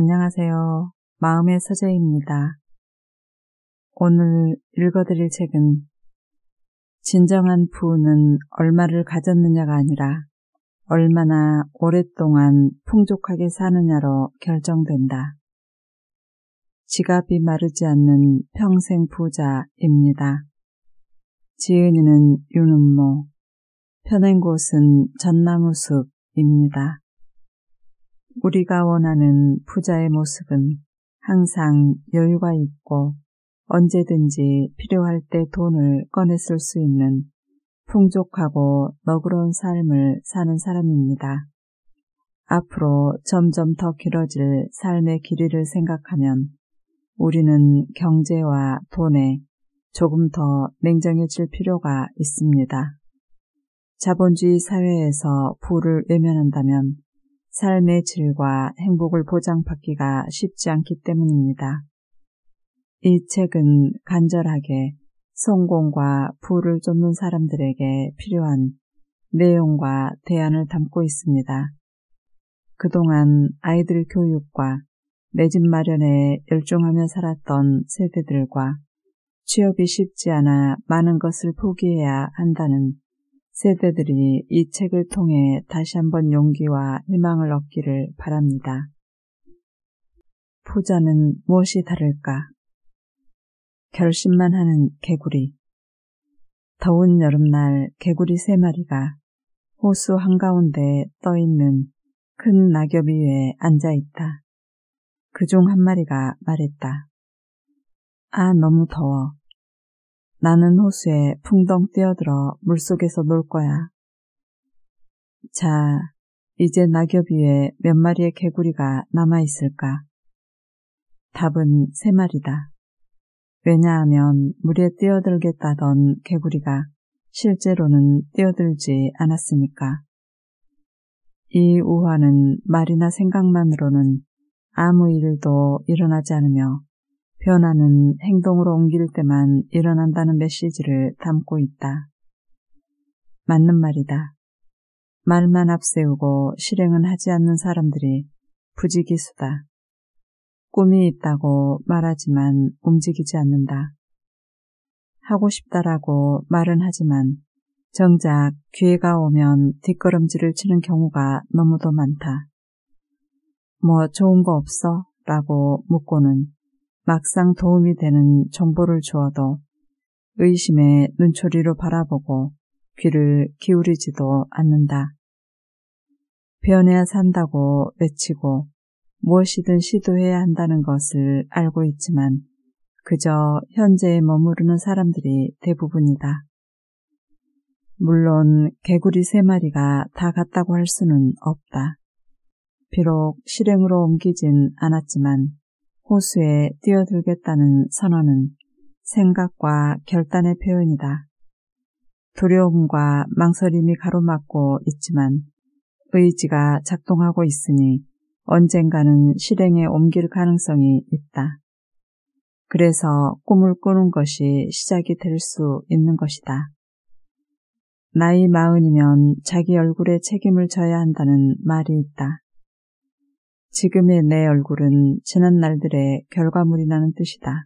안녕하세요. 마음의 서재입니다. 오늘 읽어드릴 책은 진정한 부는 얼마를 가졌느냐가 아니라 얼마나 오랫동안 풍족하게 사느냐로 결정된다. 지갑이 마르지 않는 평생 부자입니다. 지은이는 윤은모, 펴낸 곳은 전나무숲입니다. 우리가 원하는 부자의 모습은 항상 여유가 있고 언제든지 필요할 때 돈을 꺼내 쓸 수 있는 풍족하고 너그러운 삶을 사는 사람입니다. 앞으로 점점 더 길어질 삶의 길이를 생각하면 우리는 경제와 돈에 조금 더 냉정해질 필요가 있습니다. 자본주의 사회에서 부를 외면한다면 삶의 질과 행복을 보장받기가 쉽지 않기 때문입니다. 이 책은 간절하게 성공과 부를 쫓는 사람들에게 필요한 내용과 대안을 담고 있습니다. 그동안 아이들 교육과 내 집 마련에 열중하며 살았던 세대들과 취업이 쉽지 않아 많은 것을 포기해야 한다는 세대들이 이 책을 통해 다시 한번 용기와 희망을 얻기를 바랍니다. 부자는 무엇이 다를까? 결심만 하는 개구리. 더운 여름날 개구리 3마리가 호수 한가운데 떠있는 큰 낙엽 위에 앉아있다. 그중 한 마리가 말했다. 아, 너무 더워. 나는 호수에 풍덩 뛰어들어 물속에서 놀 거야. 자, 이제 낙엽 위에 몇 마리의 개구리가 남아있을까? 답은 3마리다. 왜냐하면 물에 뛰어들겠다던 개구리가 실제로는 뛰어들지 않았으니까. 이 우화는 말이나 생각만으로는 아무 일도 일어나지 않으며 변화는 행동으로 옮길 때만 일어난다는 메시지를 담고 있다. 맞는 말이다. 말만 앞세우고 실행은 하지 않는 사람들이 부지기수다. 꿈이 있다고 말하지만 움직이지 않는다. 하고 싶다라고 말은 하지만 정작 기회가 오면 뒷걸음질을 치는 경우가 너무도 많다. 뭐 좋은 거 없어? 라고 묻고는 막상 도움이 되는 정보를 주어도 의심의 눈초리로 바라보고 귀를 기울이지도 않는다. 변해야 산다고 외치고 무엇이든 시도해야 한다는 것을 알고 있지만 그저 현재에 머무르는 사람들이 대부분이다. 물론 개구리 3마리가 다 같다고 할 수는 없다. 비록 실행으로 옮기진 않았지만 호수에 뛰어들겠다는 선언은 생각과 결단의 표현이다. 두려움과 망설임이 가로막고 있지만 의지가 작동하고 있으니 언젠가는 실행에 옮길 가능성이 있다. 그래서 꿈을 꾸는 것이 시작이 될 수 있는 것이다. 나이 40이면 자기 얼굴에 책임을 져야 한다는 말이 있다. 지금의 내 얼굴은 지난 날들의 결과물이라는 뜻이다.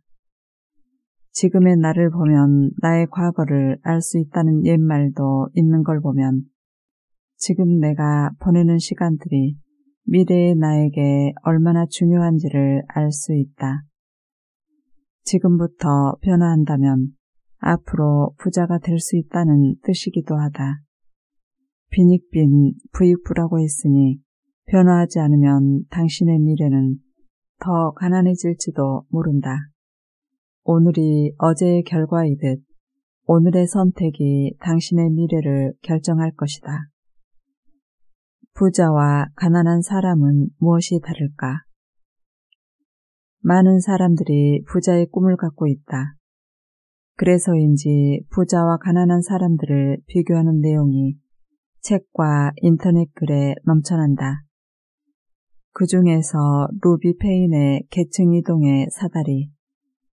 지금의 나를 보면 나의 과거를 알 수 있다는 옛말도 있는 걸 보면 지금 내가 보내는 시간들이 미래의 나에게 얼마나 중요한지를 알 수 있다. 지금부터 변화한다면 앞으로 부자가 될 수 있다는 뜻이기도 하다. 빈익빈 부익부라고 했으니 변화하지 않으면 당신의 미래는 더 가난해질지도 모른다. 오늘이 어제의 결과이듯 오늘의 선택이 당신의 미래를 결정할 것이다. 부자와 가난한 사람은 무엇이 다를까? 많은 사람들이 부자의 꿈을 갖고 있다. 그래서인지 부자와 가난한 사람들을 비교하는 내용이 책과 인터넷 글에 넘쳐난다. 그 중에서 루비 페인의 계층 이동의 사다리,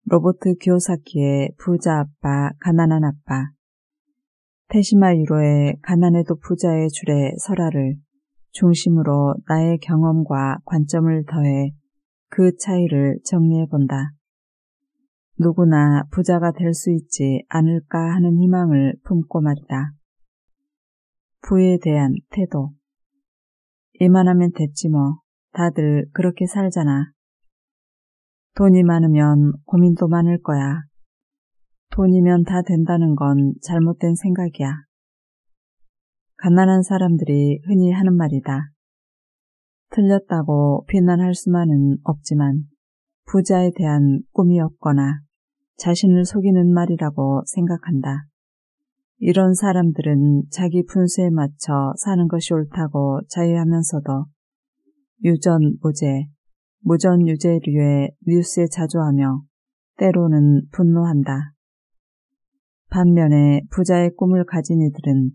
로버트 기요사키의 부자 아빠, 가난한 아빠, 테시마 유로의 가난해도 부자의 줄의 설화를 중심으로 나의 경험과 관점을 더해 그 차이를 정리해본다. 누구나 부자가 될 수 있지 않을까 하는 희망을 품고 말이다. 부에 대한 태도. 이만하면 됐지 뭐. 다들 그렇게 살잖아. 돈이 많으면 고민도 많을 거야. 돈이면 다 된다는 건 잘못된 생각이야. 가난한 사람들이 흔히 하는 말이다. 틀렸다고 비난할 수만은 없지만 부자에 대한 꿈이 없거나 자신을 속이는 말이라고 생각한다. 이런 사람들은 자기 분수에 맞춰 사는 것이 옳다고 자유하면서도 유전무죄, 무전유죄류의 뉴스에 자조하며 때로는 분노한다. 반면에 부자의 꿈을 가진 이들은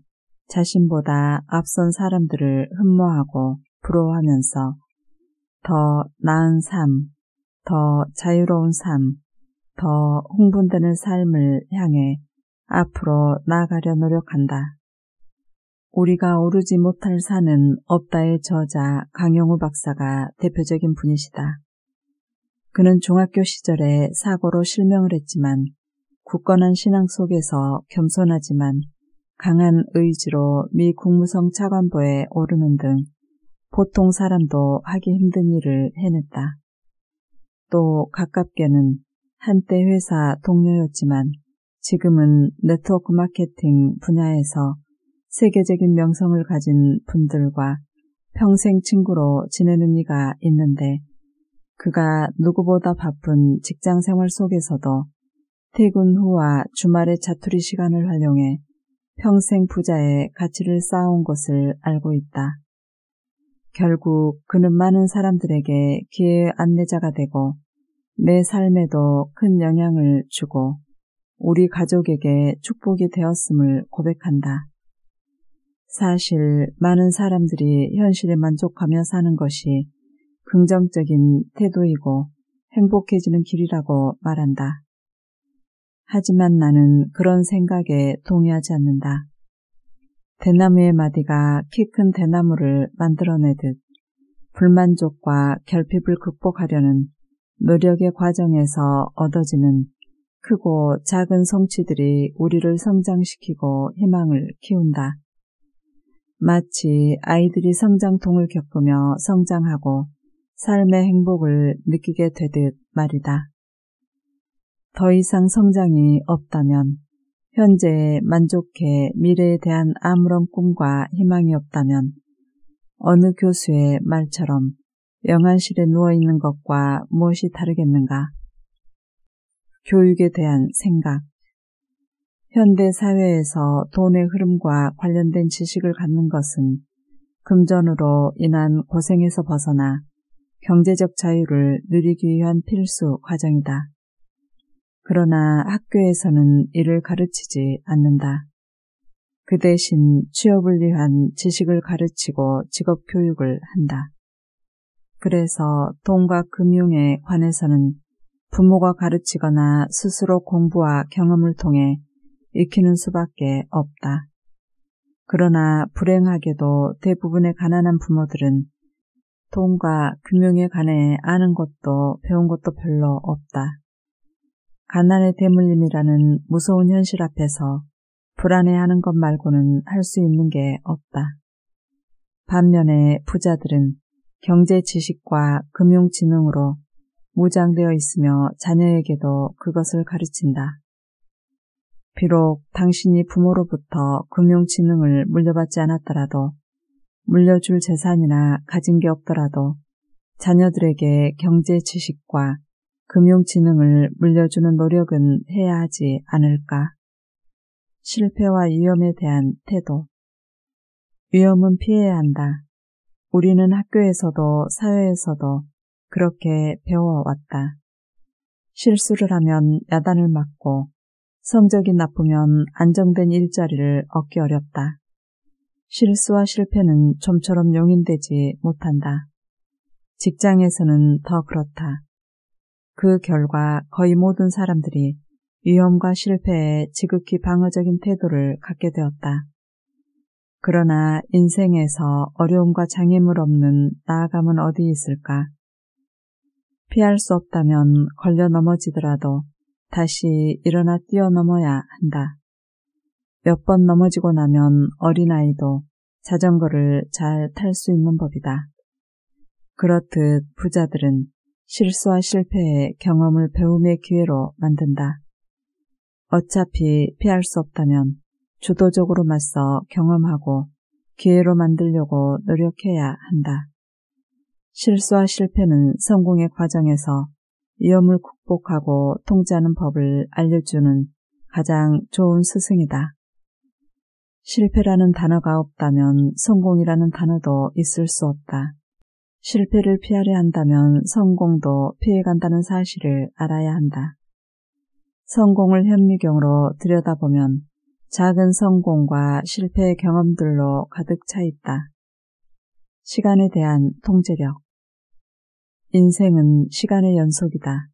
자신보다 앞선 사람들을 흠모하고 부러워하면서 더 나은 삶, 더 자유로운 삶, 더 흥분되는 삶을 향해 앞으로 나아가려 노력한다. 우리가 오르지 못할 산은 없다의 저자 강영우 박사가 대표적인 분이시다. 그는 중학교 시절에 사고로 실명을 했지만 굳건한 신앙 속에서 겸손하지만 강한 의지로 미 국무성 차관보에 오르는 등 보통 사람도 하기 힘든 일을 해냈다. 또 가깝게는 한때 회사 동료였지만 지금은 네트워크 마케팅 분야에서 세계적인 명성을 가진 분들과 평생 친구로 지내는 이가 있는데 그가 누구보다 바쁜 직장 생활 속에서도 퇴근 후와 주말의 자투리 시간을 활용해 평생 부자의 가치를 쌓아온 것을 알고 있다. 결국 그는 많은 사람들에게 기회의 안내자가 되고 내 삶에도 큰 영향을 주고 우리 가족에게 축복이 되었음을 고백한다. 사실 많은 사람들이 현실에 만족하며 사는 것이 긍정적인 태도이고 행복해지는 길이라고 말한다. 하지만 나는 그런 생각에 동의하지 않는다. 대나무의 마디가 키 큰 대나무를 만들어내듯 불만족과 결핍을 극복하려는 노력의 과정에서 얻어지는 크고 작은 성취들이 우리를 성장시키고 희망을 키운다. 마치 아이들이 성장통을 겪으며 성장하고 삶의 행복을 느끼게 되듯 말이다. 더 이상 성장이 없다면, 현재에 만족해 미래에 대한 아무런 꿈과 희망이 없다면 어느 교수의 말처럼 영안실에 누워있는 것과 무엇이 다르겠는가? 교육에 대한 생각. 현대 사회에서 돈의 흐름과 관련된 지식을 갖는 것은 금전으로 인한 고생에서 벗어나 경제적 자유를 누리기 위한 필수 과정이다. 그러나 학교에서는 이를 가르치지 않는다. 그 대신 취업을 위한 지식을 가르치고 직업교육을 한다. 그래서 돈과 금융에 관해서는 부모가 가르치거나 스스로 공부와 경험을 통해 익히는 수밖에 없다. 그러나 불행하게도 대부분의 가난한 부모들은 돈과 금융에 관해 아는 것도 배운 것도 별로 없다. 가난의 대물림이라는 무서운 현실 앞에서 불안해하는 것 말고는 할 수 있는 게 없다. 반면에 부자들은 경제 지식과 금융 지능으로 무장되어 있으며 자녀에게도 그것을 가르친다. 비록 당신이 부모로부터 금융 지능을 물려받지 않았더라도 물려줄 재산이나 가진 게 없더라도 자녀들에게 경제 지식과 금융 지능을 물려주는 노력은 해야 하지 않을까? 실패와 위험에 대한 태도. 위험은 피해야 한다. 우리는 학교에서도 사회에서도 그렇게 배워왔다. 실수를 하면 야단을 맞고 성적이 나쁘면 안정된 일자리를 얻기 어렵다. 실수와 실패는 좀처럼 용인되지 못한다. 직장에서는 더 그렇다. 그 결과 거의 모든 사람들이 위험과 실패에 지극히 방어적인 태도를 갖게 되었다. 그러나 인생에서 어려움과 장애물 없는 나아감은 어디 있을까? 피할 수 없다면 걸려 넘어지더라도 다시 일어나 뛰어넘어야 한다. 몇 번 넘어지고 나면 어린아이도 자전거를 잘 탈 수 있는 법이다. 그렇듯 부자들은 실수와 실패의 경험을 배움의 기회로 만든다. 어차피 피할 수 없다면 주도적으로 맞서 경험하고 기회로 만들려고 노력해야 한다. 실수와 실패는 성공의 과정에서 위험을 극복하고 통제하는 법을 알려주는 가장 좋은 스승이다. 실패라는 단어가 없다면 성공이라는 단어도 있을 수 없다. 실패를 피하려 한다면 성공도 피해간다는 사실을 알아야 한다. 성공을 현미경으로 들여다보면 작은 성공과 실패의 경험들로 가득 차 있다. 시간에 대한 통제력. 인생은 시간의 연속이다.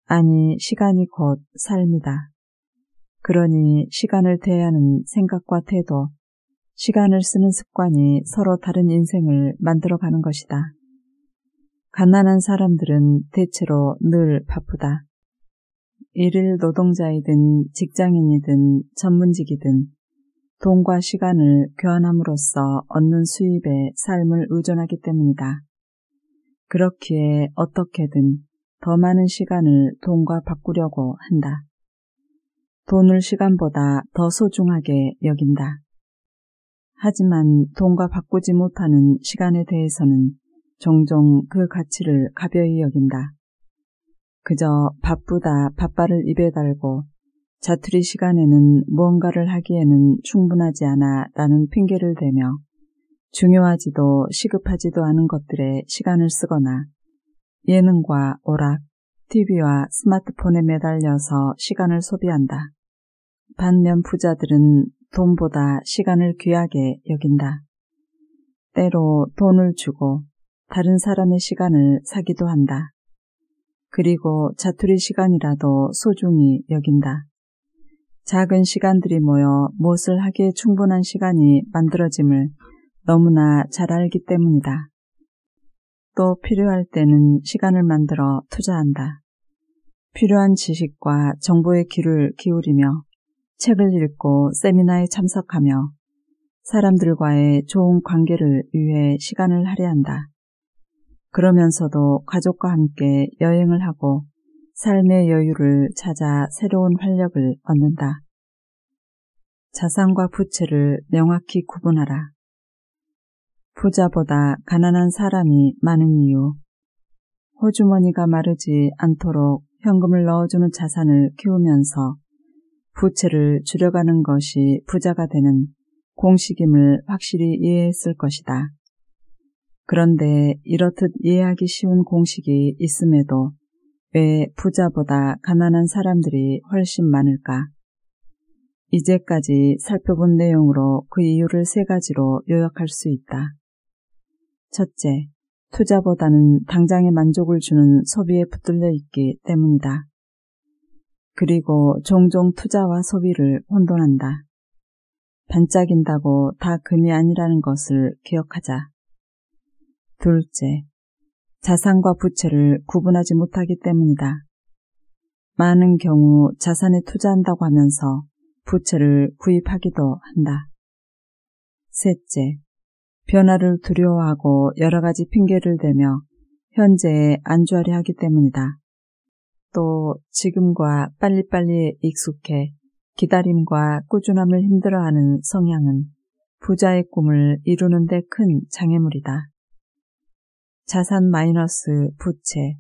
아니, 시간이 곧 삶이다. 그러니 시간을 대하는 생각과 태도, 시간을 쓰는 습관이 서로 다른 인생을 만들어가는 것이다. 가난한 사람들은 대체로 늘 바쁘다. 일일 노동자이든 직장인이든 전문직이든 돈과 시간을 교환함으로써 얻는 수입에 삶을 의존하기 때문이다. 그렇기에 어떻게든 더 많은 시간을 돈과 바꾸려고 한다. 돈을 시간보다 더 소중하게 여긴다. 하지만 돈과 바꾸지 못하는 시간에 대해서는 종종 그 가치를 가벼이 여긴다. 그저 바쁘다 바빠를 입에 달고 자투리 시간에는 무언가를 하기에는 충분하지 않아 라는 핑계를 대며 중요하지도 시급하지도 않은 것들에 시간을 쓰거나 예능과 오락, TV와 스마트폰에 매달려서 시간을 소비한다. 반면 부자들은 돈보다 시간을 귀하게 여긴다. 때로 돈을 주고 다른 사람의 시간을 사기도 한다. 그리고 자투리 시간이라도 소중히 여긴다. 작은 시간들이 모여 무엇을 하기에 충분한 시간이 만들어짐을 너무나 잘 알기 때문이다. 또 필요할 때는 시간을 만들어 투자한다. 필요한 지식과 정보에 귀를 기울이며 책을 읽고 세미나에 참석하며 사람들과의 좋은 관계를 위해 시간을 할애한다. 그러면서도 가족과 함께 여행을 하고 삶의 여유를 찾아 새로운 활력을 얻는다. 자산과 부채를 명확히 구분하라. 부자보다 가난한 사람이 많은 이유. 호주머니가 마르지 않도록 현금을 넣어주는 자산을 키우면서 부채를 줄여가는 것이 부자가 되는 공식임을 확실히 이해했을 것이다. 그런데 이렇듯 이해하기 쉬운 공식이 있음에도 왜 부자보다 가난한 사람들이 훨씬 많을까? 이제까지 살펴본 내용으로 그 이유를 세 가지로 요약할 수 있다. 첫째, 투자보다는 당장의 만족을 주는 소비에 붙들려 있기 때문이다. 그리고 종종 투자와 소비를 혼돈한다. 반짝인다고 다 금이 아니라는 것을 기억하자. 둘째, 자산과 부채를 구분하지 못하기 때문이다. 많은 경우 자산에 투자한다고 하면서 부채를 구입하기도 한다. 셋째, 변화를 두려워하고 여러 가지 핑계를 대며 현재에 안주하려 하기 때문이다. 또 지금과 빨리빨리에 익숙해 기다림과 꾸준함을 힘들어하는 성향은 부자의 꿈을 이루는 데 큰 장애물이다. 자산 마이너스 부채,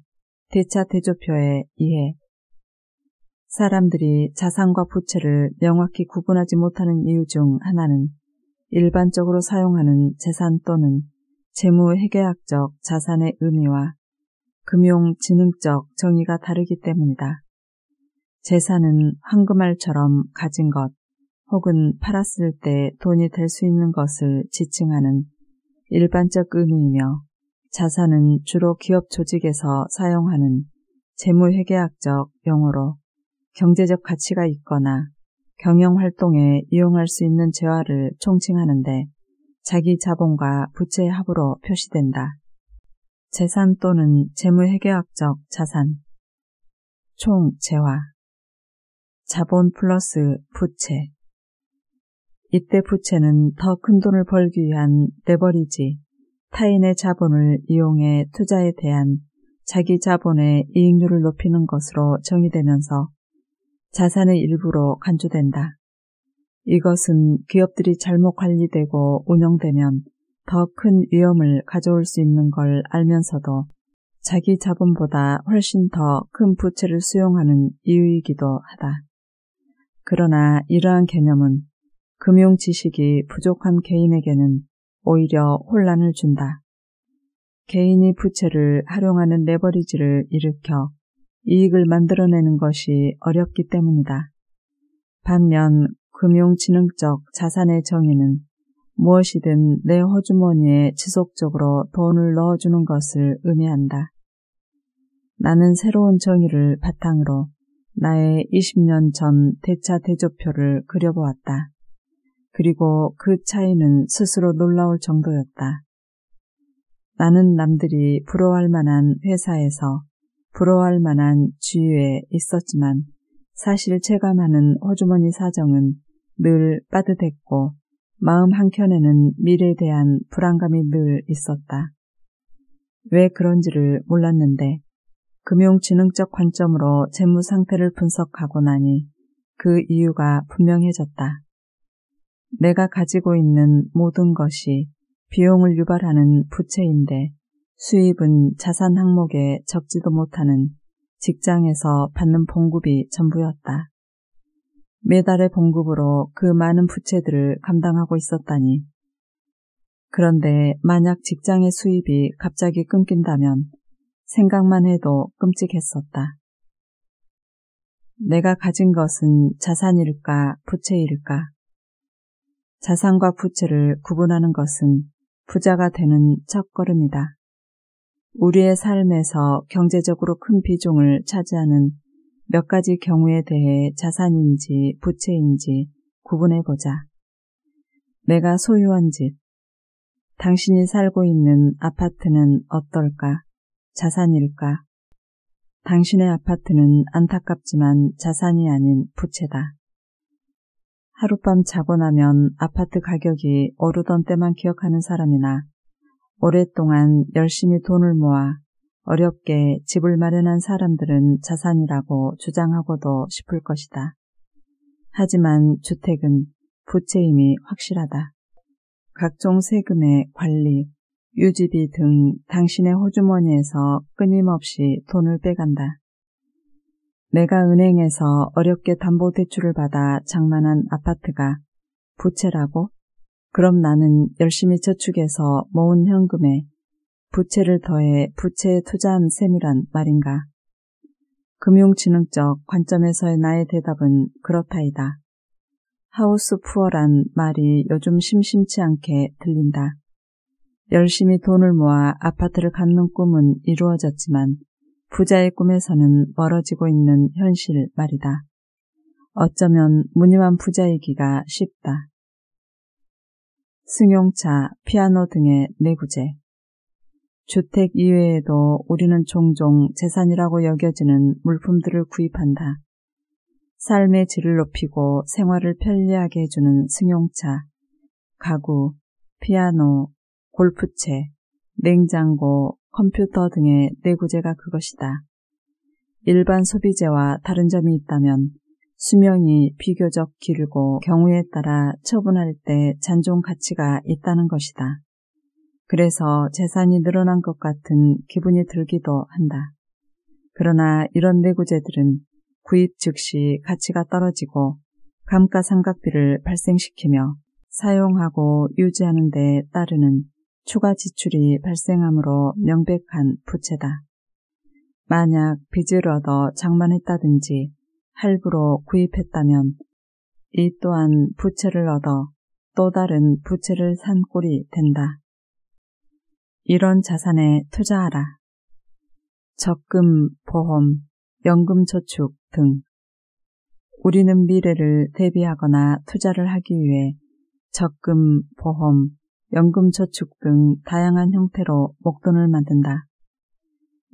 대차대조표의 이해. 사람들이 자산과 부채를 명확히 구분하지 못하는 이유 중 하나는 일반적으로 사용하는 재산 또는 재무회계학적 자산의 의미와 금융지능적 정의가 다르기 때문이다. 재산은 황금알처럼 가진 것 혹은 팔았을 때 돈이 될 수 있는 것을 지칭하는 일반적 의미이며 자산은 주로 기업 조직에서 사용하는 재무회계학적 용어로 경제적 가치가 있거나 경영활동에 이용할 수 있는 재화를 총칭하는데 자기 자본과 부채의 합으로 표시된다. 재산 또는 재무회계학적 자산, 총 재화, 자본 플러스 부채. 이때 부채는 더 큰 돈을 벌기 위한 레버리지, 타인의 자본을 이용해 투자에 대한 자기 자본의 이익률을 높이는 것으로 정의되면서 자산의 일부로 간주된다. 이것은 기업들이 잘못 관리되고 운영되면 더 큰 위험을 가져올 수 있는 걸 알면서도 자기 자본보다 훨씬 더 큰 부채를 수용하는 이유이기도 하다. 그러나 이러한 개념은 금융 지식이 부족한 개인에게는 오히려 혼란을 준다. 개인이 부채를 활용하는 레버리지를 일으켜 이익을 만들어내는 것이 어렵기 때문이다. 반면 금융지능적 자산의 정의는 무엇이든 내 호주머니에 지속적으로 돈을 넣어주는 것을 의미한다. 나는 새로운 정의를 바탕으로 나의 20년 전 대차 대조표를 그려보았다. 그리고 그 차이는 스스로 놀라울 정도였다. 나는 남들이 부러워할 만한 회사에서 부러워할 만한 지위에 있었지만 사실 체감하는 호주머니 사정은 늘 빠듯했고 마음 한켠에는 미래에 대한 불안감이 늘 있었다. 왜 그런지를 몰랐는데 금융지능적 관점으로 재무 상태를 분석하고 나니 그 이유가 분명해졌다. 내가 가지고 있는 모든 것이 비용을 유발하는 부채인데 수입은 자산 항목에 적지도 못하는 직장에서 받는 봉급이 전부였다. 매달의 봉급으로 그 많은 부채들을 감당하고 있었다니. 그런데 만약 직장의 수입이 갑자기 끊긴다면 생각만 해도 끔찍했었다. 내가 가진 것은 자산일까 부채일까? 자산과 부채를 구분하는 것은 부자가 되는 첫걸음이다. 우리의 삶에서 경제적으로 큰 비중을 차지하는 몇 가지 경우에 대해 자산인지 부채인지 구분해보자. 내가 소유한 집, 당신이 살고 있는 아파트는 어떨까? 자산일까? 당신의 아파트는 안타깝지만 자산이 아닌 부채다. 하룻밤 자고 나면 아파트 가격이 오르던 때만 기억하는 사람이나 오랫동안 열심히 돈을 모아 어렵게 집을 마련한 사람들은 자산이라고 주장하고도 싶을 것이다. 하지만 주택은 부채임이 확실하다. 각종 세금의 관리, 유지비 등 당신의 호주머니에서 끊임없이 돈을 빼간다. 내가 은행에서 어렵게 담보대출을 받아 장만한 아파트가 부채라고? 그럼 나는 열심히 저축해서 모은 현금에 부채를 더해 부채에 투자한 셈이란 말인가? 금융지능적 관점에서의 나의 대답은 그렇다이다. 하우스 푸어란 말이 요즘 심심치 않게 들린다. 열심히 돈을 모아 아파트를 갖는 꿈은 이루어졌지만 부자의 꿈에서는 멀어지고 있는 현실 말이다. 어쩌면 무늬만 부자이기가 쉽다. 승용차, 피아노 등의 내구재. 주택 이외에도 우리는 종종 재산이라고 여겨지는 물품들을 구입한다. 삶의 질을 높이고 생활을 편리하게 해주는 승용차, 가구, 피아노, 골프채, 냉장고, 컴퓨터 등의 내구재가 그것이다. 일반 소비재와 다른 점이 있다면 수명이 비교적 길고 경우에 따라 처분할 때 잔존 가치가 있다는 것이다. 그래서 재산이 늘어난 것 같은 기분이 들기도 한다. 그러나 이런 내구재들은 구입 즉시 가치가 떨어지고 감가상각비를 발생시키며 사용하고 유지하는 데 따르는 추가 지출이 발생하므로 명백한 부채다. 만약 빚을 얻어 장만했다든지 할부로 구입했다면 이 또한 부채를 얻어 또 다른 부채를 산 꼴이 된다. 이런 자산에 투자하라. 적금, 보험, 연금저축 등. 우리는 미래를 대비하거나 투자를 하기 위해 적금, 보험, 연금저축 등 다양한 형태로 목돈을 만든다.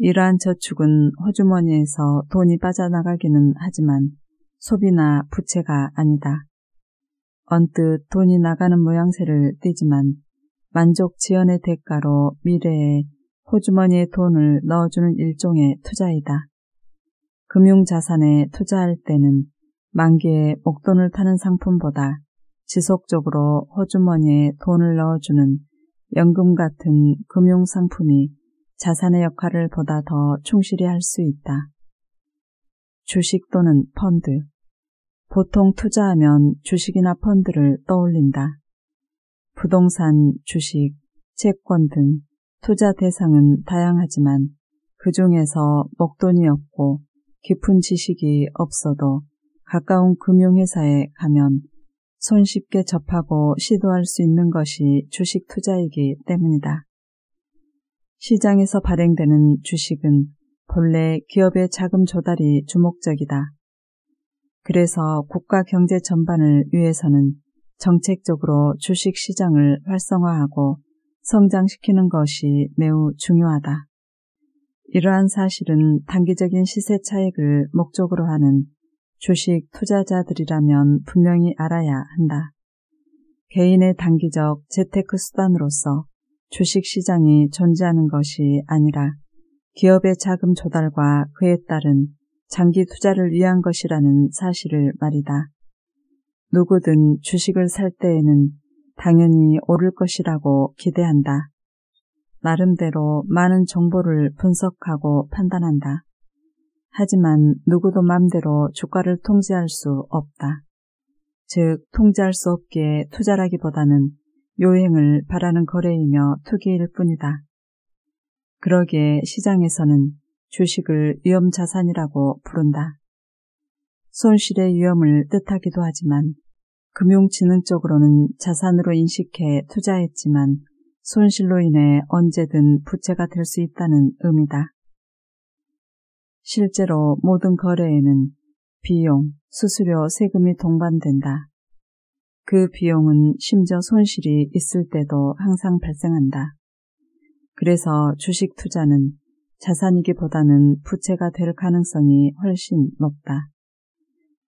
이러한 저축은 호주머니에서 돈이 빠져나가기는 하지만 소비나 부채가 아니다. 언뜻 돈이 나가는 모양새를 띠지만 만족 지연의 대가로 미래에 호주머니에 돈을 넣어주는 일종의 투자이다. 금융자산에 투자할 때는 만기에 목돈을 타는 상품보다 지속적으로 호주머니에 돈을 넣어주는 연금 같은 금융상품이 자산의 역할을 보다 더 충실히 할 수 있다. 주식 또는 펀드. 보통 투자하면 주식이나 펀드를 떠올린다. 부동산, 주식, 채권 등 투자 대상은 다양하지만 그 중에서 목돈이 없고 깊은 지식이 없어도 가까운 금융회사에 가면 손쉽게 접하고 시도할 수 있는 것이 주식 투자이기 때문이다. 시장에서 발행되는 주식은 본래 기업의 자금 조달이 주목적이다. 그래서 국가 경제 전반을 위해서는 정책적으로 주식 시장을 활성화하고 성장시키는 것이 매우 중요하다. 이러한 사실은 단기적인 시세 차익을 목적으로 하는 주식 투자자들이라면 분명히 알아야 한다. 개인의 단기적 재테크 수단으로서 주식시장이 존재하는 것이 아니라 기업의 자금 조달과 그에 따른 장기 투자를 위한 것이라는 사실을 말이다. 누구든 주식을 살 때에는 당연히 오를 것이라고 기대한다. 나름대로 많은 정보를 분석하고 판단한다. 하지만 누구도 맘대로 주가를 통제할 수 없다. 즉, 통제할 수 없기에 투자라기보다는 요행을 바라는 거래이며 투기일 뿐이다. 그러기에 시장에서는 주식을 위험자산이라고 부른다. 손실의 위험을 뜻하기도 하지만 금융지능적으로는 자산으로 인식해 투자했지만 손실로 인해 언제든 부채가 될 수 있다는 의미다. 실제로 모든 거래에는 비용, 수수료, 세금이 동반된다. 그 비용은 심지어 손실이 있을 때도 항상 발생한다. 그래서 주식 투자는 자산이기보다는 부채가 될 가능성이 훨씬 높다.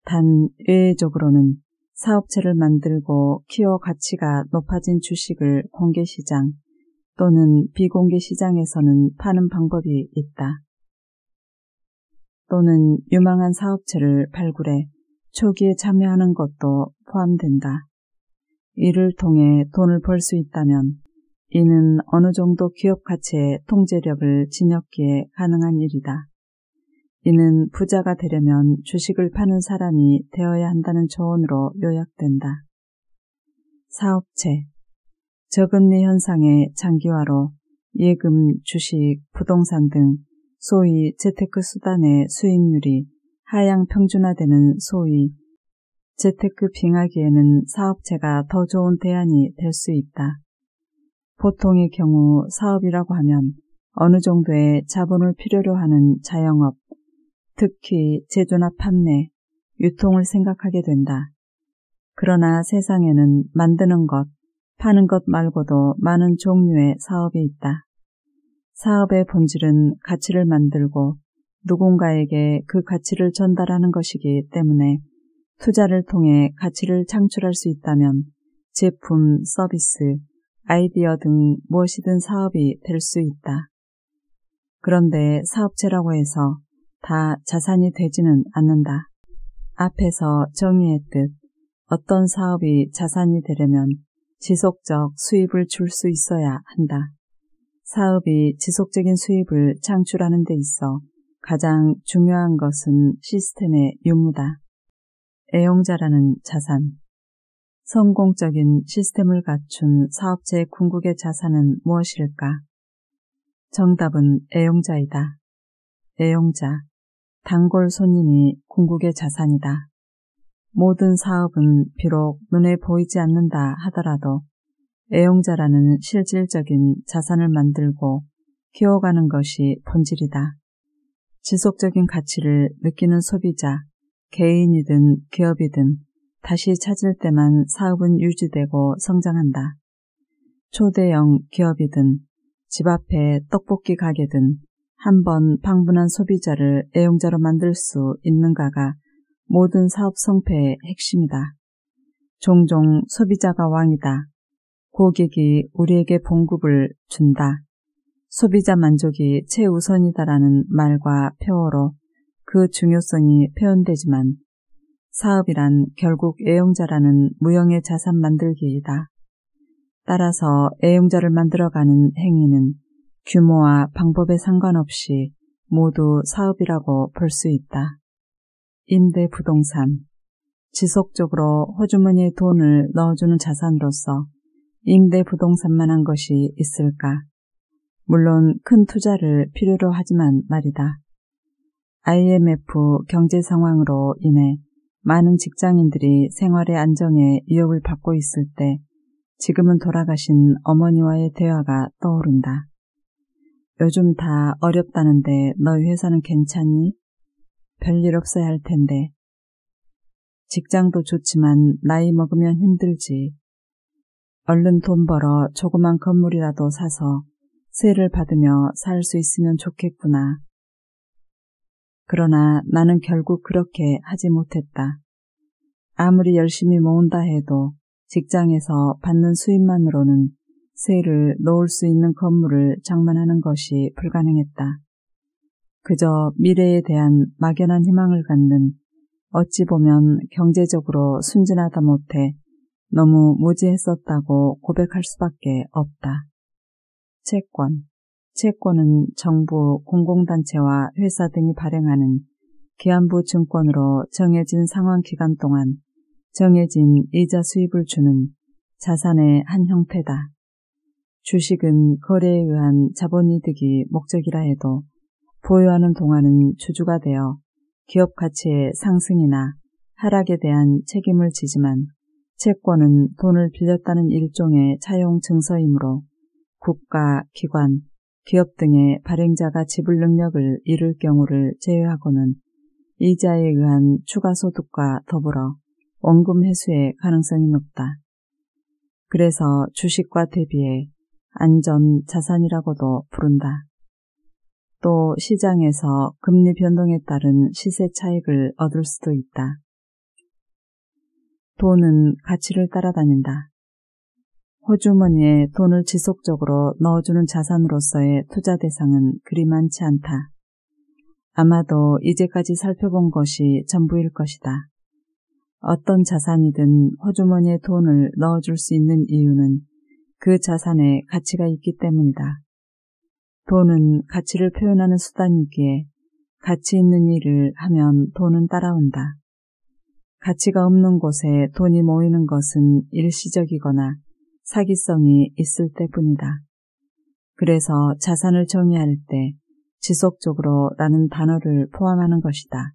단 예외적으로는 사업체를 만들고 키워 가치가 높아진 주식을 공개시장 또는 비공개시장에서는 파는 방법이 있다. 또는 유망한 사업체를 발굴해 초기에 참여하는 것도 포함된다. 이를 통해 돈을 벌 수 있다면 이는 어느 정도 기업 가치의 통제력을 지녔기에 가능한 일이다. 이는 부자가 되려면 주식을 파는 사람이 되어야 한다는 조언으로 요약된다. 사업체, 저금리 현상의 장기화로 예금, 주식, 부동산 등 소위 재테크 수단의 수익률이 하향 평준화되는 소위 재테크 빙하기에는 사업체가 더 좋은 대안이 될 수 있다. 보통의 경우 사업이라고 하면 어느 정도의 자본을 필요로 하는 자영업, 특히 제조나 판매, 유통을 생각하게 된다. 그러나 세상에는 만드는 것, 파는 것 말고도 많은 종류의 사업이 있다. 사업의 본질은 가치를 만들고 누군가에게 그 가치를 전달하는 것이기 때문에 투자를 통해 가치를 창출할 수 있다면 제품, 서비스, 아이디어 등 무엇이든 사업이 될 수 있다. 그런데 사업체라고 해서 다 자산이 되지는 않는다. 앞에서 정의했듯 어떤 사업이 자산이 되려면 지속적 수입을 줄 수 있어야 한다. 사업이 지속적인 수입을 창출하는 데 있어 가장 중요한 것은 시스템의 유무다. 애용자라는 자산. 성공적인 시스템을 갖춘 사업체의 궁극의 자산은 무엇일까? 정답은 애용자이다. 애용자, 단골 손님이 궁극의 자산이다. 모든 사업은 비록 눈에 보이지 않는다 하더라도 애용자라는 실질적인 자산을 만들고 키워가는 것이 본질이다. 지속적인 가치를 느끼는 소비자, 개인이든 기업이든 다시 찾을 때만 사업은 유지되고 성장한다. 초대형 기업이든 집 앞에 떡볶이 가게든 한번 방문한 소비자를 애용자로 만들 수 있는가가 모든 사업 성패의 핵심이다. 종종 소비자가 왕이다. 고객이 우리에게 봉급을 준다. 소비자 만족이 최우선이다라는 말과 표어로 그 중요성이 표현되지만 사업이란 결국 애용자라는 무형의 자산 만들기이다. 따라서 애용자를 만들어가는 행위는 규모와 방법에 상관없이 모두 사업이라고 볼 수 있다. 임대부동산, 지속적으로 호주머니에 돈을 넣어주는 자산으로서 임대부동산만한 것이 있을까? 물론 큰 투자를 필요로 하지만 말이다. IMF 경제 상황으로 인해 많은 직장인들이 생활의 안정에 위협을 받고 있을 때 지금은 돌아가신 어머니와의 대화가 떠오른다. 요즘 다 어렵다는데 너희 회사는 괜찮니? 별일 없어야 할 텐데. 직장도 좋지만 나이 먹으면 힘들지. 얼른 돈 벌어 조그만 건물이라도 사서 세를 받으며 살 수 있으면 좋겠구나. 그러나 나는 결국 그렇게 하지 못했다. 아무리 열심히 모은다 해도 직장에서 받는 수입만으로는 세를 놓을 수 있는 건물을 장만하는 것이 불가능했다. 그저 미래에 대한 막연한 희망을 갖는 어찌 보면 경제적으로 순진하다 못해 너무 무지했었다고 고백할 수밖에 없다. 채권은 정부, 공공단체와 회사 등이 발행하는 기한부 증권으로 정해진 상환 기간 동안 정해진 이자 수입을 주는 자산의 한 형태다. 주식은 거래에 의한 자본이득이 목적이라 해도 보유하는 동안은 주주가 되어 기업 가치의 상승이나 하락에 대한 책임을 지지만 채권은 돈을 빌렸다는 일종의 차용 증서이므로 국가, 기관, 기업 등의 발행자가 지불 능력을 잃을 경우를 제외하고는 이자에 의한 추가 소득과 더불어 원금 회수의 가능성이 높다. 그래서 주식과 대비해 안전 자산이라고도 부른다. 또 시장에서 금리 변동에 따른 시세 차익을 얻을 수도 있다. 돈은 가치를 따라다닌다. 호주머니에 돈을 지속적으로 넣어주는 자산으로서의 투자 대상은 그리 많지 않다. 아마도 이제까지 살펴본 것이 전부일 것이다. 어떤 자산이든 호주머니에 돈을 넣어줄 수 있는 이유는 그 자산에 가치가 있기 때문이다. 돈은 가치를 표현하는 수단이기에 가치 있는 일을 하면 돈은 따라온다. 가치가 없는 곳에 돈이 모이는 것은 일시적이거나 사기성이 있을 때뿐이다. 그래서 자산을 정의할 때 지속적으로 라는 단어를 포함하는 것이다.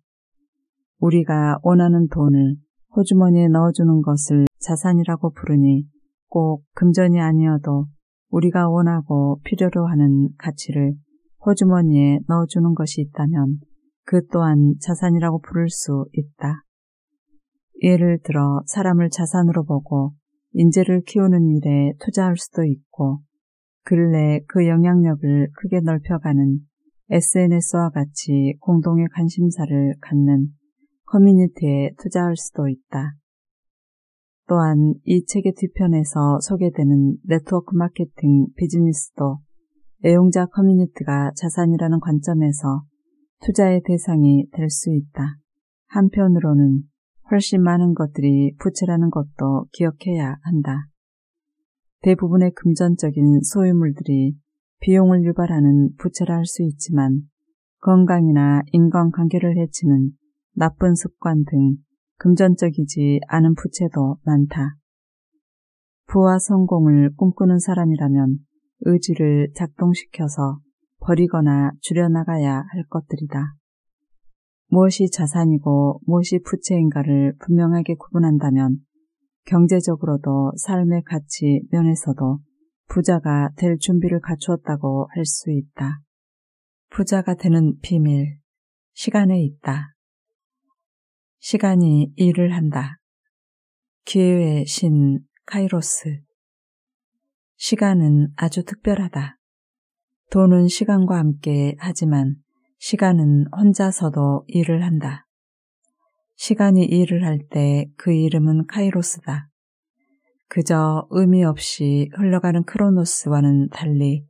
우리가 원하는 돈을 호주머니에 넣어주는 것을 자산이라고 부르니 꼭 금전이 아니어도 우리가 원하고 필요로 하는 가치를 호주머니에 넣어주는 것이 있다면 그 또한 자산이라고 부를 수 있다. 예를 들어 사람을 자산으로 보고 인재를 키우는 일에 투자할 수도 있고 근래 그 영향력을 크게 넓혀가는 SNS와 같이 공동의 관심사를 갖는 커뮤니티에 투자할 수도 있다. 또한 이 책의 뒤편에서 소개되는 네트워크 마케팅 비즈니스도 애용자 커뮤니티가 자산이라는 관점에서 투자의 대상이 될 수 있다. 한편으로는 훨씬 많은 것들이 부채라는 것도 기억해야 한다. 대부분의 금전적인 소유물들이 비용을 유발하는 부채라 할 수 있지만 건강이나 인간관계를 해치는 나쁜 습관 등 금전적이지 않은 부채도 많다. 부와 성공을 꿈꾸는 사람이라면 의지를 작동시켜서 버리거나 줄여나가야 할 것들이다. 무엇이 자산이고 무엇이 부채인가를 분명하게 구분한다면 경제적으로도 삶의 가치 면에서도 부자가 될 준비를 갖추었다고 할 수 있다. 부자가 되는 비밀, 시간에 있다. 시간이 일을 한다. 기회의 신 카이로스. 시간은 아주 특별하다. 돈은 시간과 함께 하지만 시간은 혼자서도 일을 한다. 시간이 일을 할 때 그 이름은 카이로스다. 그저 의미 없이 흘러가는 크로노스와는 달리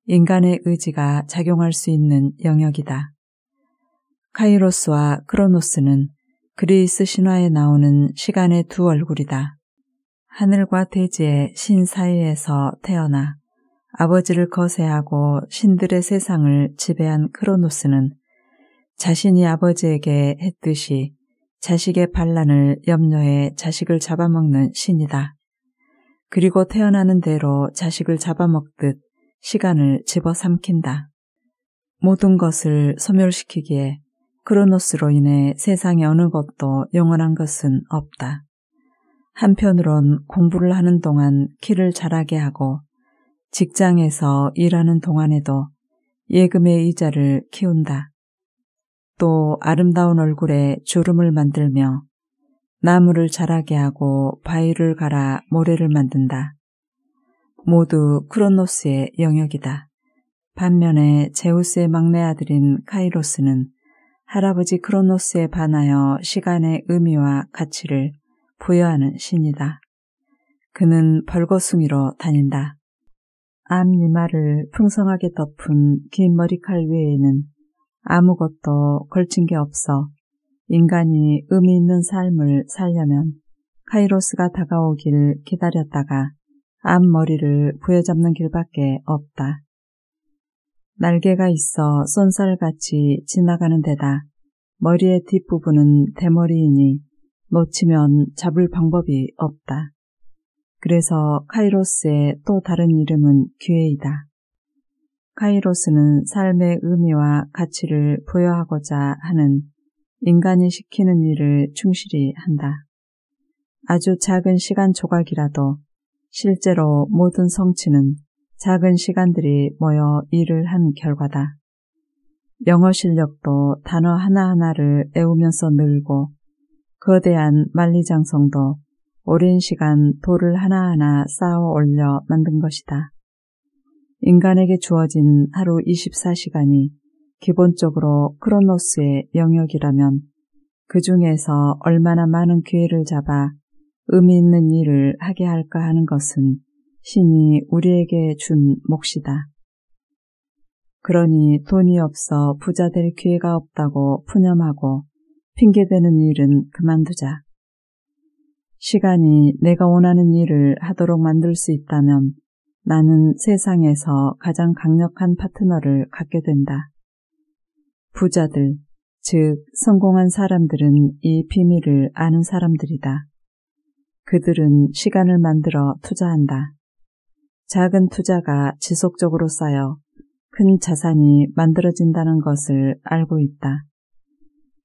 인간의 의지가 작용할 수 있는 영역이다. 카이로스와 크로노스는 그리스 신화에 나오는 시간의 두 얼굴이다. 하늘과 대지의 신 사이에서 태어나 아버지를 거세하고 신들의 세상을 지배한 크로노스는 자신이 아버지에게 했듯이 자식의 반란을 염려해 자식을 잡아먹는 신이다. 그리고 태어나는 대로 자식을 잡아먹듯 시간을 집어삼킨다. 모든 것을 소멸시키기에 크로노스로 인해 세상의 어느 것도 영원한 것은 없다. 한편으론 공부를 하는 동안 키를 자라게 하고 직장에서 일하는 동안에도 예금의 이자를 키운다. 또 아름다운 얼굴에 주름을 만들며 나무를 자라게 하고 바위를 갈아 모래를 만든다. 모두 크로노스의 영역이다. 반면에 제우스의 막내 아들인 카이로스는 할아버지 크로노스에 반하여 시간의 의미와 가치를 부여하는 신이다. 그는 벌거숭이로 다닌다. 앞니마를 풍성하게 덮은 긴 머리칼 위에는 아무것도 걸친 게 없어 인간이 의미 있는 삶을 살려면 카이로스가 다가오길 기다렸다가 앞머리를 부여잡는 길밖에 없다. 날개가 있어 쏜살같이 지나가는 데다 머리의 뒷부분은 대머리이니 놓치면 잡을 방법이 없다. 그래서 카이로스의 또 다른 이름은 기회이다. 카이로스는 삶의 의미와 가치를 부여하고자 하는 인간이 시키는 일을 충실히 한다. 아주 작은 시간 조각이라도 실제로 모든 성취는 작은 시간들이 모여 일을 한 결과다. 영어 실력도 단어 하나하나를 외우면서 늘고 거대한 만리장성도 오랜 시간 돌을 하나하나 쌓아 올려 만든 것이다. 인간에게 주어진 하루 24시간이 기본적으로 크로노스의 영역이라면 그 중에서 얼마나 많은 기회를 잡아 의미 있는 일을 하게 할까 하는 것은 신이 우리에게 준 몫이다. 그러니 돈이 없어 부자 될 기회가 없다고 푸념하고 핑계대는 일은 그만두자. 시간이 내가 원하는 일을 하도록 만들 수 있다면 나는 세상에서 가장 강력한 파트너를 갖게 된다. 부자들, 즉 성공한 사람들은 이 비밀을 아는 사람들이다. 그들은 시간을 만들어 투자한다. 작은 투자가 지속적으로 쌓여 큰 자산이 만들어진다는 것을 알고 있다.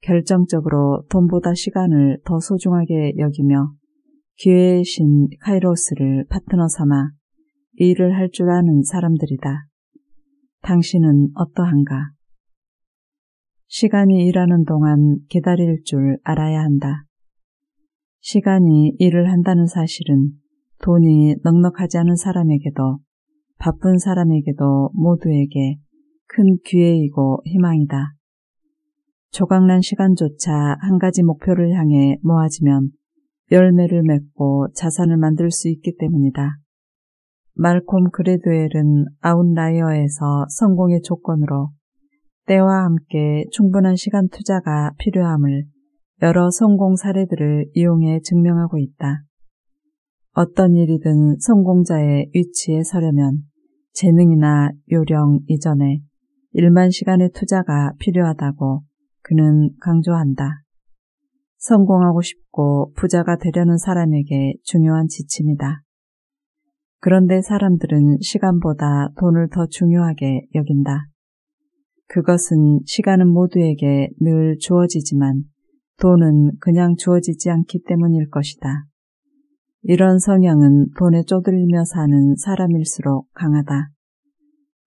결정적으로 돈보다 시간을 더 소중하게 여기며 기회의 신 카이로스를 파트너 삼아 일을 할 줄 아는 사람들이다. 당신은 어떠한가? 시간이 일하는 동안 기다릴 줄 알아야 한다. 시간이 일을 한다는 사실은 돈이 넉넉하지 않은 사람에게도 바쁜 사람에게도 모두에게 큰 기회이고 희망이다. 조각난 시간조차 한 가지 목표를 향해 모아지면 열매를 맺고 자산을 만들 수 있기 때문이다. 말콤 그레드웰은 아웃라이어에서 성공의 조건으로 때와 함께 충분한 시간 투자가 필요함을 여러 성공 사례들을 이용해 증명하고 있다. 어떤 일이든 성공자의 위치에 서려면 재능이나 요령 이전에 일만 시간의 투자가 필요하다고 그는 강조한다. 성공하고 싶고 부자가 되려는 사람에게 중요한 지침이다. 그런데 사람들은 시간보다 돈을 더 중요하게 여긴다. 그것은 시간은 모두에게 늘 주어지지만 돈은 그냥 주어지지 않기 때문일 것이다. 이런 성향은 돈에 쪼들리며 사는 사람일수록 강하다.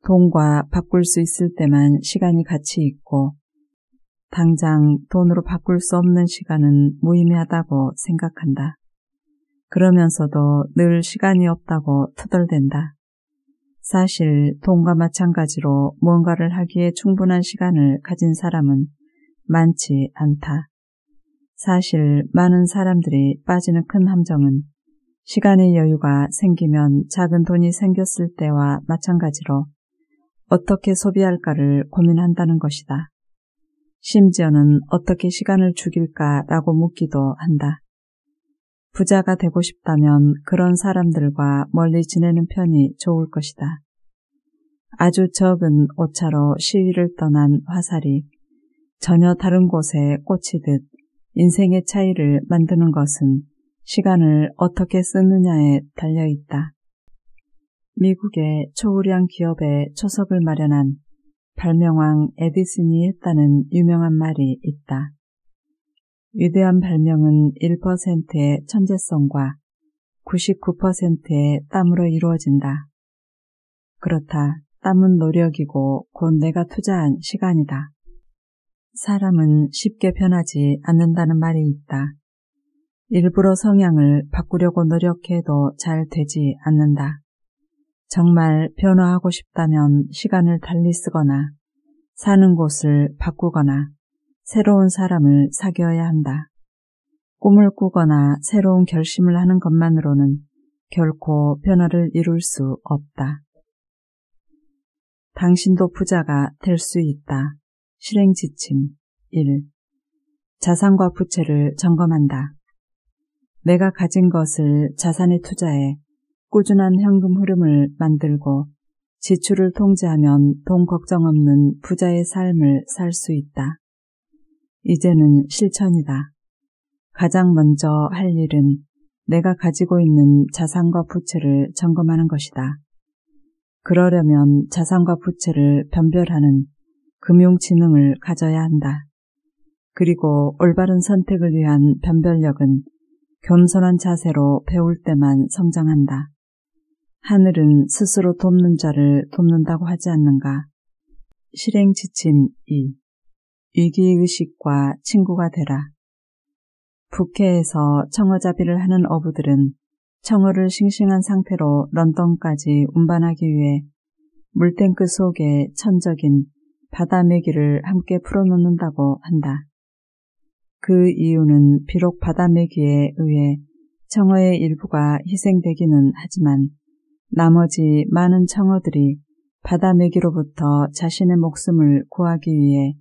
돈과 바꿀 수 있을 때만 시간이 가치 있고 당장 돈으로 바꿀 수 없는 시간은 무의미하다고 생각한다. 그러면서도 늘 시간이 없다고 투덜댄다. 사실 돈과 마찬가지로 무언가를 하기에 충분한 시간을 가진 사람은 많지 않다. 사실 많은 사람들이 빠지는 큰 함정은 시간의 여유가 생기면 작은 돈이 생겼을 때와 마찬가지로 어떻게 소비할까를 고민한다는 것이다. 심지어는 어떻게 시간을 죽일까라고 묻기도 한다. 부자가 되고 싶다면 그런 사람들과 멀리 지내는 편이 좋을 것이다. 아주 적은 오차로 시위를 떠난 화살이 전혀 다른 곳에 꽂히듯 인생의 차이를 만드는 것은 시간을 어떻게 쓰느냐에 달려있다. 미국의 초우량 기업에 초석을 마련한 발명왕 에디슨이 했다는 유명한 말이 있다. 위대한 발명은 1%의 천재성과 99%의 땀으로 이루어진다. 그렇다. 땀은 노력이고 곧 내가 투자한 시간이다. 사람은 쉽게 변하지 않는다는 말이 있다. 일부러 성향을 바꾸려고 노력해도 잘 되지 않는다. 정말 변화하고 싶다면 시간을 달리 쓰거나 사는 곳을 바꾸거나 새로운 사람을 사귀어야 한다. 꿈을 꾸거나 새로운 결심을 하는 것만으로는 결코 변화를 이룰 수 없다. 당신도 부자가 될 수 있다. 실행 지침 1. 자산과 부채를 점검한다. 내가 가진 것을 자산에 투자해 꾸준한 현금 흐름을 만들고 지출을 통제하면 돈 걱정 없는 부자의 삶을 살 수 있다. 이제는 실천이다. 가장 먼저 할 일은 내가 가지고 있는 자산과 부채를 점검하는 것이다. 그러려면 자산과 부채를 변별하는 금융지능을 가져야 한다. 그리고 올바른 선택을 위한 변별력은 겸손한 자세로 배울 때만 성장한다. 하늘은 스스로 돕는 자를 돕는다고 하지 않는가? 실행 지침 2. 위기의식과 친구가 되라. 북해에서 청어잡이를 하는 어부들은 청어를 싱싱한 상태로 런던까지 운반하기 위해 물탱크 속에 천적인 바다 메기를 함께 풀어놓는다고 한다. 그 이유는 비록 바다 메기에 의해 청어의 일부가 희생되기는 하지만 나머지 많은 청어들이 바다 메기로부터 자신의 목숨을 구하기 위해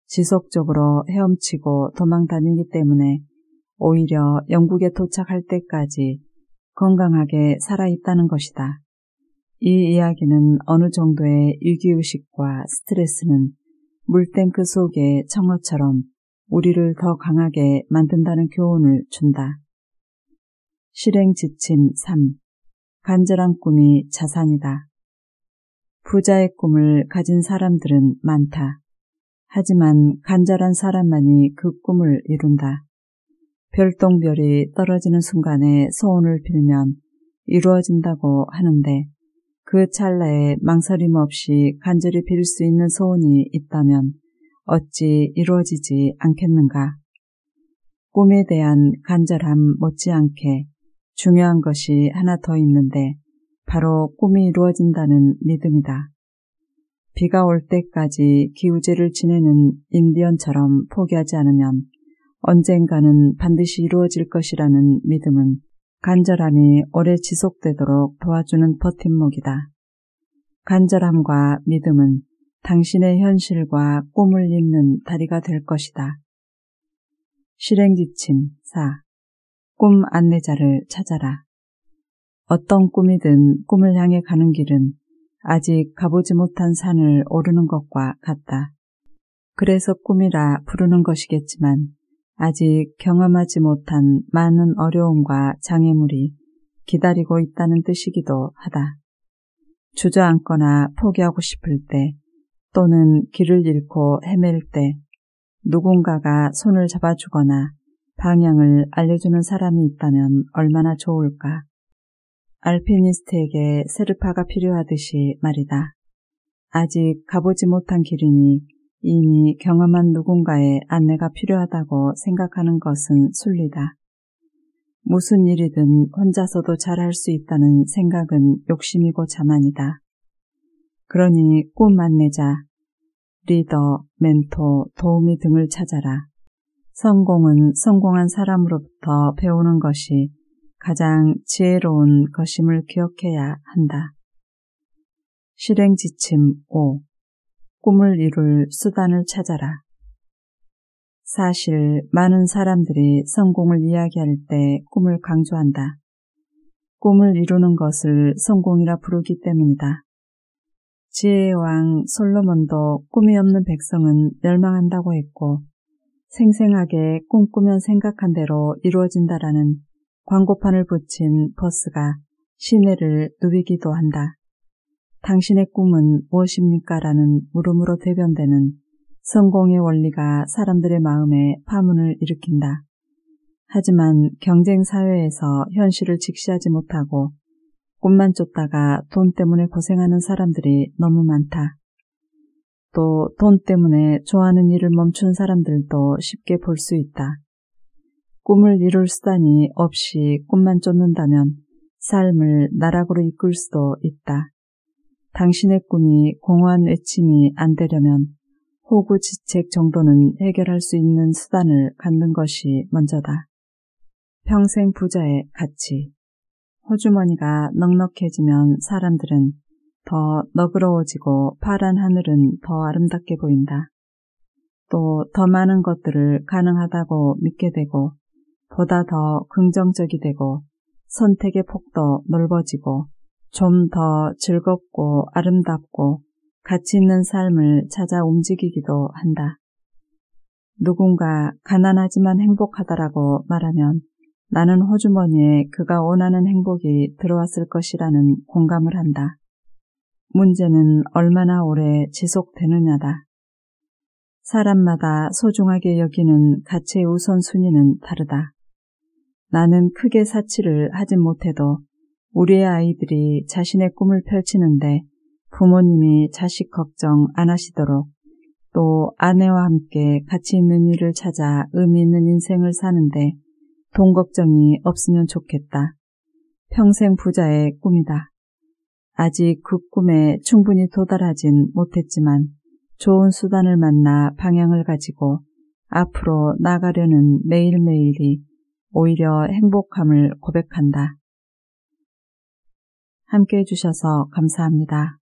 지속적으로 헤엄치고 도망다니기 때문에 오히려 영국에 도착할 때까지 건강하게 살아있다는 것이다. 이 이야기는 어느 정도의 위기의식과 스트레스는 물탱크 속의 청어처럼 우리를 더 강하게 만든다는 교훈을 준다. 실행 지침 3. 간절한 꿈이 자산이다. 부자의 꿈을 가진 사람들은 많다. 하지만 간절한 사람만이 그 꿈을 이룬다. 별똥별이 떨어지는 순간에 소원을 빌면 이루어진다고 하는데 그 찰나에 망설임 없이 간절히 빌 수 있는 소원이 있다면 어찌 이루어지지 않겠는가? 꿈에 대한 간절함 못지않게 중요한 것이 하나 더 있는데 바로 꿈이 이루어진다는 믿음이다. 비가 올 때까지 기우제를 지내는 인디언처럼 포기하지 않으면 언젠가는 반드시 이루어질 것이라는 믿음은 간절함이 오래 지속되도록 도와주는 버팀목이다. 간절함과 믿음은 당신의 현실과 꿈을 잇는 다리가 될 것이다. 실행지침 4. 꿈 안내자를 찾아라. 어떤 꿈이든 꿈을 향해 가는 길은 아직 가보지 못한 산을 오르는 것과 같다. 그래서 꿈이라 부르는 것이겠지만 아직 경험하지 못한 많은 어려움과 장애물이 기다리고 있다는 뜻이기도 하다. 주저앉거나 포기하고 싶을 때 또는 길을 잃고 헤맬 때 누군가가 손을 잡아주거나 방향을 알려주는 사람이 있다면 얼마나 좋을까. 알피니스트에게 세르파가 필요하듯이 말이다. 아직 가보지 못한 길이니 이미 경험한 누군가의 안내가 필요하다고 생각하는 것은 순리다. 무슨 일이든 혼자서도 잘할 수 있다는 생각은 욕심이고 자만이다. 그러니 꿈 안내자, 리더, 멘토, 도우미 등을 찾아라. 성공은 성공한 사람으로부터 배우는 것이 가장 지혜로운 것임을 기억해야 한다. 실행 지침 5. 꿈을 이룰 수단을 찾아라. 사실 많은 사람들이 성공을 이야기할 때 꿈을 강조한다. 꿈을 이루는 것을 성공이라 부르기 때문이다. 지혜의 왕 솔로몬도 꿈이 없는 백성은 멸망한다고 했고, 생생하게 꿈꾸면 생각한 대로 이루어진다라는 광고판을 붙인 버스가 시내를 누비기도 한다. 당신의 꿈은 무엇입니까? 라는 물음으로 대변되는 성공의 원리가 사람들의 마음에 파문을 일으킨다. 하지만 경쟁 사회에서 현실을 직시하지 못하고 꿈만 쫓다가 돈 때문에 고생하는 사람들이 너무 많다. 또 돈 때문에 좋아하는 일을 멈춘 사람들도 쉽게 볼 수 있다. 꿈을 이룰 수단이 없이 꿈만 쫓는다면 삶을 나락으로 이끌 수도 있다. 당신의 꿈이 공허한 외침이 안 되려면 호구지책 정도는 해결할 수 있는 수단을 갖는 것이 먼저다. 평생 부자의 가치. 호주머니가 넉넉해지면 사람들은 더 너그러워지고 파란 하늘은 더 아름답게 보인다. 또 더 많은 것들을 가능하다고 믿게 되고 보다 더 긍정적이 되고 선택의 폭도 넓어지고 좀 더 즐겁고 아름답고 가치 있는 삶을 찾아 움직이기도 한다. 누군가 가난하지만 행복하다라고 말하면 나는 호주머니에 그가 원하는 행복이 들어왔을 것이라는 공감을 한다. 문제는 얼마나 오래 지속되느냐다. 사람마다 소중하게 여기는 가치의 우선순위는 다르다. 나는 크게 사치를 하진 못해도 우리의 아이들이 자신의 꿈을 펼치는데 부모님이 자식 걱정 안 하시도록 또 아내와 함께 가치 있는 일을 찾아 의미 있는 인생을 사는데 돈 걱정이 없으면 좋겠다. 평생 부자의 꿈이다. 아직 그 꿈에 충분히 도달하진 못했지만 좋은 수단을 만나 방향을 가지고 앞으로 나가려는 매일매일이 오히려 행복함을 고백한다. 함께 해주셔서 감사합니다.